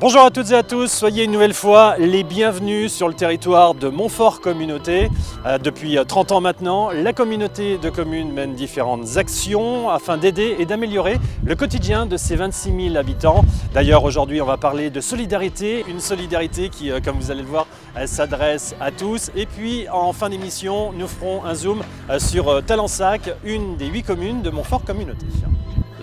Bonjour à toutes et à tous, soyez une nouvelle fois les bienvenus sur le territoire de Montfort Communauté. Depuis 30 ans maintenant, la communauté de communes mène différentes actions afin d'aider et d'améliorer le quotidien de ses 26 000 habitants. D'ailleurs aujourd'hui on va parler de solidarité, une solidarité qui, comme vous allez le voir, s'adresse à tous. Et puis en fin d'émission, nous ferons un zoom sur Talensac, une des 8 communes de Montfort Communauté.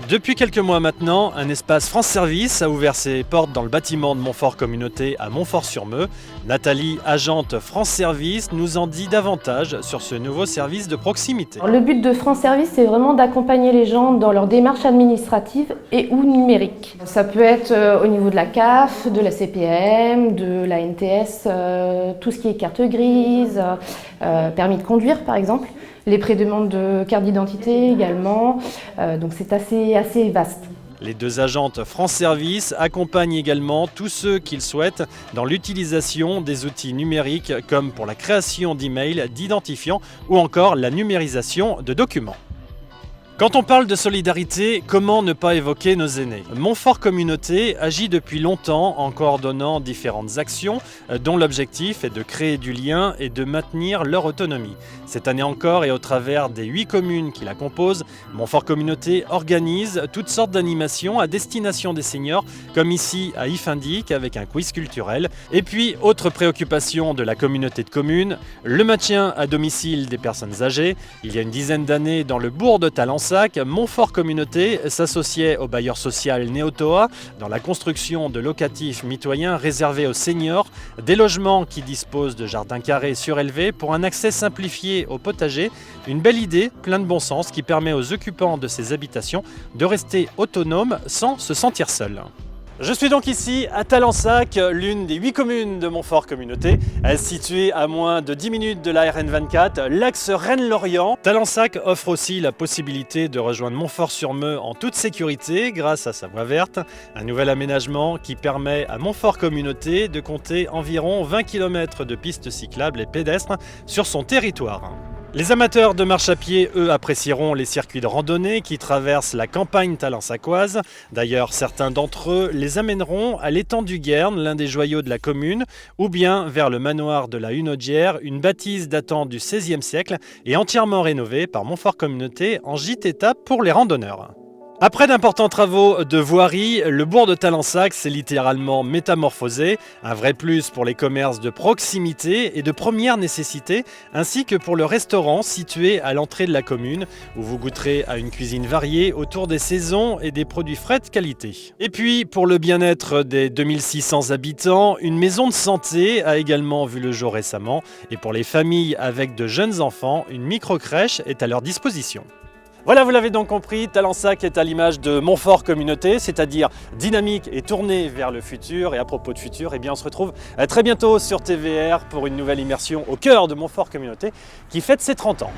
Depuis quelques mois maintenant, un espace France Service a ouvert ses portes dans le bâtiment de Montfort Communauté à Montfort-sur-Meux. Nathalie, agente France Service, nous en dit davantage sur ce nouveau service de proximité. Le but de France Service, c'est vraiment d'accompagner les gens dans leur démarche administrative et ou numérique. Ça peut être au niveau de la CAF, de la CPM, de la NTS, tout ce qui est carte grise, permis de conduire par exemple. Les pré-demandes de carte d'identité également, donc c'est assez vaste. Les deux agentes France Service accompagnent également tous ceux qu'ils souhaitent dans l'utilisation des outils numériques comme pour la création d'emails, d'identifiants ou encore la numérisation de documents. Quand on parle de solidarité, comment ne pas évoquer nos aînés ? Montfort Communauté agit depuis longtemps en coordonnant différentes actions dont l'objectif est de créer du lien et de maintenir leur autonomie. Cette année encore et au travers des 8 communes qui la composent, Montfort Communauté organise toutes sortes d'animations à destination des seniors, comme ici à Ifindic avec un quiz culturel. Et puis, autre préoccupation de la communauté de communes, le maintien à domicile des personnes âgées. Il y a une dizaine d'années, dans le bourg de Talensac, Montfort Communauté s'associait au bailleur social Néotoa dans la construction de locatifs mitoyens réservés aux seniors, des logements qui disposent de jardins carrés surélevés pour un accès simplifié au potager. Une belle idée, plein de bon sens, qui permet aux occupants de ces habitations de rester autonomes sans se sentir seuls. Je suis donc ici à Talensac, l'une des 8 communes de Montfort Communauté, située à moins de 10 minutes de la RN24, l'axe Rennes-Lorient. Talensac offre aussi la possibilité de rejoindre Montfort-sur-Meux en toute sécurité grâce à sa voie verte, un nouvel aménagement qui permet à Montfort Communauté de compter environ 20 km de pistes cyclables et pédestres sur son territoire. Les amateurs de marche à pied, eux, apprécieront les circuits de randonnée qui traversent la campagne talensacoise. D'ailleurs, certains d'entre eux les amèneront à l'étang du Guerne, l'un des joyaux de la commune, ou bien vers le manoir de la Hunaudière, une bâtisse datant du XVIe siècle et entièrement rénovée par Montfort Communauté en gîte étape pour les randonneurs. Après d'importants travaux de voirie, le bourg de Talensac s'est littéralement métamorphosé, un vrai plus pour les commerces de proximité et de première nécessité, ainsi que pour le restaurant situé à l'entrée de la commune, où vous goûterez à une cuisine variée autour des saisons et des produits frais de qualité. Et puis, pour le bien-être des 2600 habitants, une maison de santé a également vu le jour récemment, et pour les familles avec de jeunes enfants, une micro-crèche est à leur disposition. Voilà, vous l'avez donc compris, Talensac est à l'image de Montfort Communauté, c'est-à-dire dynamique et tournée vers le futur. Et à propos de futur, eh bien on se retrouve très bientôt sur TVR pour une nouvelle immersion au cœur de Montfort Communauté qui fête ses 30 ans.